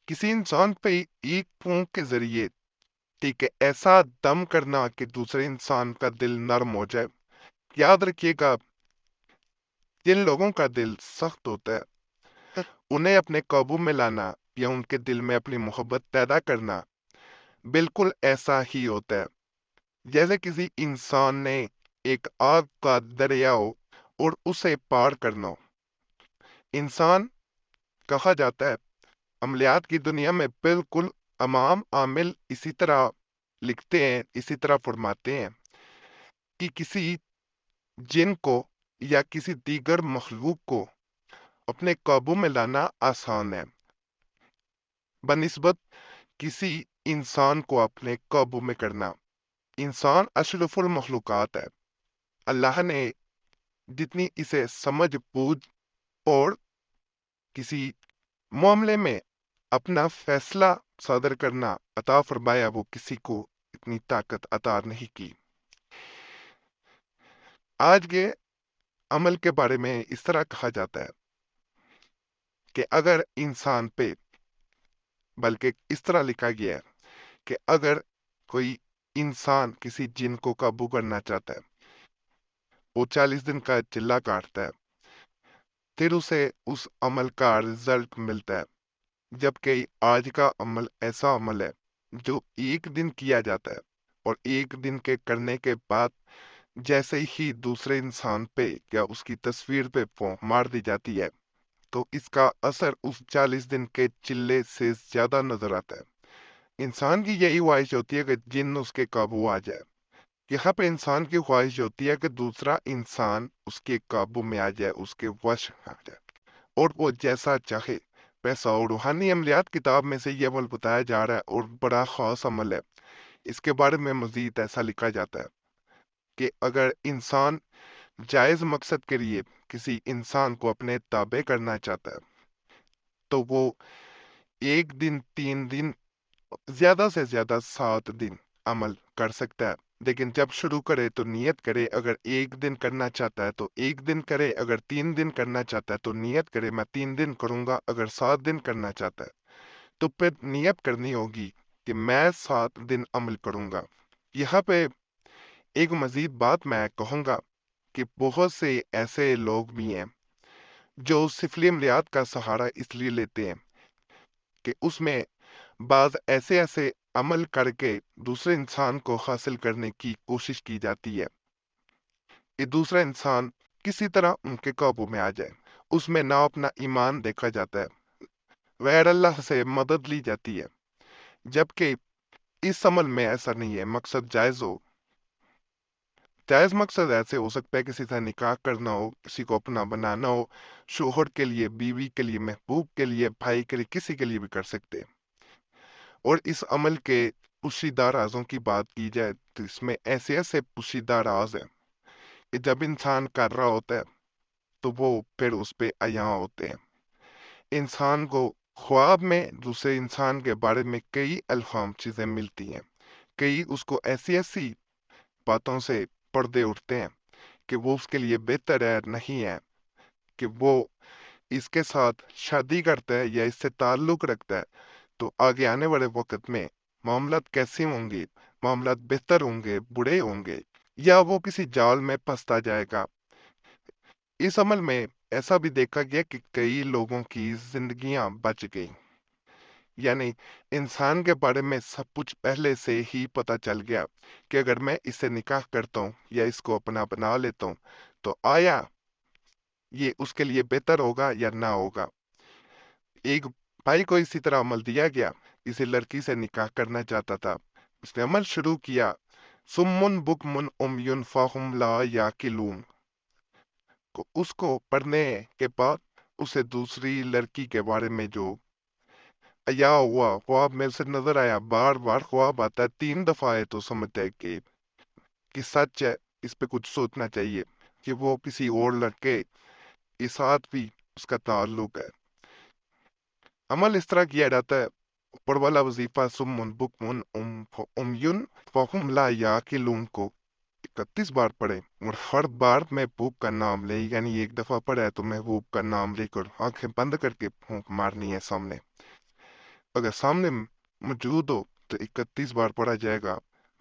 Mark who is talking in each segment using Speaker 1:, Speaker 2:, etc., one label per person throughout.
Speaker 1: किसी इंसान पे एक फूंक के जरिए, ठीक है, ऐसा दम करना कि दूसरे इंसान का दिल नरम हो जाए। याद रखिएगा, जिन लोगों का दिल सख्त होता है उन्हें अपने काबू में लाना या उनके दिल में अपनी मोहब्बत पैदा करना बिल्कुल ऐसा ही होता है जैसे किसी इंसान ने एक आग का दरिया हो और उसे पार करना हो। इंसान, कहा जाता है, अमलियात की दुनिया में बिल्कुल अमाम आमिल इसी तरह लिखते हैं, इसी तरह फरमाते हैं कि किसी जिन को या किसी दीगर मखलूक को अपने काबू में लाना आसान है बनिस्बत किसी इंसान को अपने काबू में करना। इंसान अशरफुल मखलूकात है। अल्लाह ने जितनी इसे समझ बूझ और किसी मामले में अपना फैसला सादर करना अता फरमाया, वो किसी को इतनी ताकत अता नहीं की। आज के अमल के बारे में इस तरह कहा जाता है कि अगर इंसान पे, बल्कि इस तरह लिखा गया है कि अगर कोई इंसान किसी जिन को काबू करना चाहता है, वो 40 दिन का चिल्ला काटता है, फिर उसे उस अमल का रिजल्ट मिलता है। जबकि आज का अमल ऐसा अमल है जो एक दिन किया जाता है और एक दिन के करने के बाद जैसे ही दूसरे इंसान पे या उसकी तस्वीर पे मार दी जाती है, तो इसका असर उस 40 दिन के चिल्ले से ज्यादा नजर आता है। इंसान की यही ख्वाहिश होती है कि जिन्न उसके काबू आ जाए। यहाँ पे इंसान की ख्वाहिश होती है कि दूसरा इंसान उसके काबू में आ जाए, उसके वश में आ जाए और वो जैसा चाहे वैसा। और रूहानी अमलियात किताब में से ये अमल बताया जा रहा है और बड़ा खास अमल है। इसके बारे में मजीद ऐसा लिखा जाता है कि अगर इंसान जायज मकसद के लिए किसी इंसान को अपने ताबे करना चाहता है, तो वो 1 दिन, 3 दिन, ज्यादा से ज्यादा 7 दिन अमल कर सकता है। लेकिन जब शुरू करे तो नियत करे, अगर 1 दिन करना चाहता है तो 1 दिन करे, अगर 3 दिन करना चाहता है तो नियत करे मैं 3 दिन करूंगा, अगर 7 दिन करना चाहता है तो फिर नियत करनी होगी कि मैं 7 दिन अमल करूंगा। यहाँ पे एक मजीद बात मैं कहूंगा कि बहुत से ऐसे लोग भी हैं जो सिफली अमलियात का सहारा इसलिए लेते हैं कि उसमें बाज ऐसे ऐसे अमल करके दूसरे इंसान को हासिल करने की कोशिश की जाती है कि दूसरा इंसान किसी तरह उनके काबू में आ जाए। उसमें ना अपना ईमान देखा जाता है, गैर अल्लाह से मदद ली जाती है। जबकि इस अमल में ऐसा नहीं है। मकसद जायज हो, जायज मकसद ऐसे हो सकता है किसी से निकाह करना हो, किसी को अपना बनाना हो, शोहर के लिए, बीवी के लिए, महबूब के लिए, भाई के लिए, किसी के लिए भी कर सकते हैं। और इस अमल के पोशीदा राजों की बात की जाए तो इसमें ऐसे ऐसे पोशीदा राज हैं कि जब इंसान कर रहा होता है तो वो फिर उस पे अया होते हैं। इंसान को ख्वाब में दूसरे इंसान के बारे में कई अल्फाम चीजें मिलती हैं। कई उसको ऐसी ऐसी बातों से पर्दे उठते हैं कि वो उसके लिए बेहतर है, नहीं है कि वो इसके साथ शादी करता है या इससे ताल्लुक रखता है, तो आगे आने वाले वक्त में मामलात कैसे होंगे, मामलात बेहतर होंगे, बुरे होंगे, या वो किसी जाल में फंसता जाएगा। इस अमल में ऐसा भी देखा गया कि कई लोगों की जिंदगियां बच गई। यानी इंसान के बारे में सब कुछ पहले से ही पता चल गया कि अगर मैं इससे निकाह करता हूँ या इसको अपना बना लेता हूँ तो आया ये उसके लिए बेहतर होगा या ना होगा। एक भाई को इसी तरह अमल दिया गया, इसे लड़की से निकाह करना चाहता था। उसने अमल शुरू किया, सुम्मुन बुकमुन उमयुन फाहुम ला याकिलून को। उसको पढ़ने के बाद उसे दूसरी लड़की के बारे में जो या हुआ, ख्वाब में से नजर आया, बार बार ख्वाब आता है, 3 दफा है तो समझता है कि सच है, इस पे कुछ सोचना चाहिए कि वो किसी और लड़के के साथ भी उसका ताल्लुक है। अमल इस तरह किया जाता है, ऊपर वाला वजीफा सुम्मुन बुकमुन उमयुन फहुम ला याकिलून को 31 बार पढ़े और हर बार महबूब का नाम ले, यानी एक दफा पढ़ा है तो महबूब का नाम लेकर आंखें बंद करके फूंक मारनी है सामने। अगर सामने मौजूद हो तो 31 बार पढ़ा जाएगा,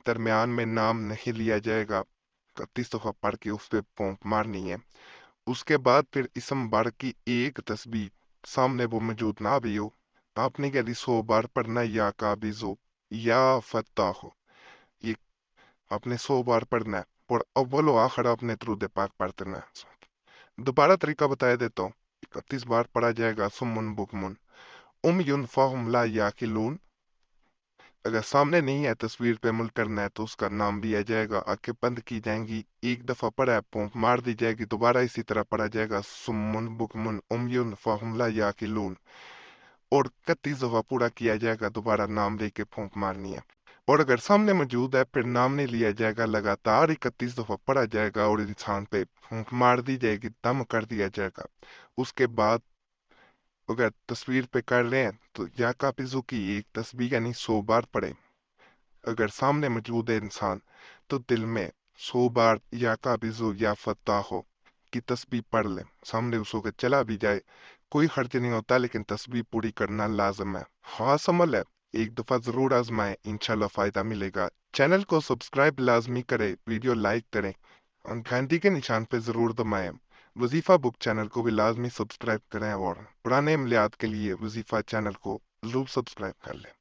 Speaker 1: दरमियान में नाम नहीं लिया जाएगा, 31 दफा पढ़ के उस पे फूंक मारनी है। उसके बाद फिर इसम बार की एक तस्बीह सामने वो मौजूद ना भी हो, आपने कह दी 100 बार पढ़ना या काबिजो या फत्ताह हो, ये आपने 100 बार पढ़ना है और अव्वल व आखिर आपने दुरूद पाक पढ़ते रहना है। दोबारा तरीका बता देता हूँ। 31 बार पढ़ा जाएगा सुम्मुन बुकमुन उमयुन फहुम ला याकिलून। अगर सामने नहीं है तस्वीर पे अमल करना है तो उसका नाम लिया जाएगा, आंखें बंद की जाएंगी, एक दफा पढ़ा है पोंप मार दी जाएगी, दोबारा इसी तरह पढ़ा जाएगा सुम्मुन बुकमुन उमयुन फहुम ला याकिलून, और 31 दफा पूरा किया जाएगा, दोबारा नाम लेके फूंक मारनी है। और अगर सामने मौजूद है फिर नाम नहीं लिया जाएगा, लगातार 31 दफा पढ़ा जाएगा और इंसान पे फूंक मार दी जाएगी, दम कर दिया जाएगा। उसके बाद अगर तस्वीर पे कर रहे हैं तो या काफिजू की एक तस्बीह यानी 100 बार पढ़े। अगर सामने मौजूद है इंसान तो दिल में 100 बार या काबिजो या फत्ताहो की तस्बीह पढ़ ले, सामने उसको के चला भी जाए कोई खर्च नहीं होता, लेकिन तस्बीह पूरी करना लाजम है। खास अमल है, एक दफा जरूर आजमाएं, इंशाल्लाह फायदा मिलेगा। चैनल को सब्सक्राइब लाजमी करें, वीडियो लाइक करें और घंटी के निशान पे जरूर दबाएं। वजीफा बुक चैनल को भी लाजमी सब्सक्राइब करें और पुराने अमलियात के लिए वजीफा चैनल को जरूर सब्सक्राइब कर लें।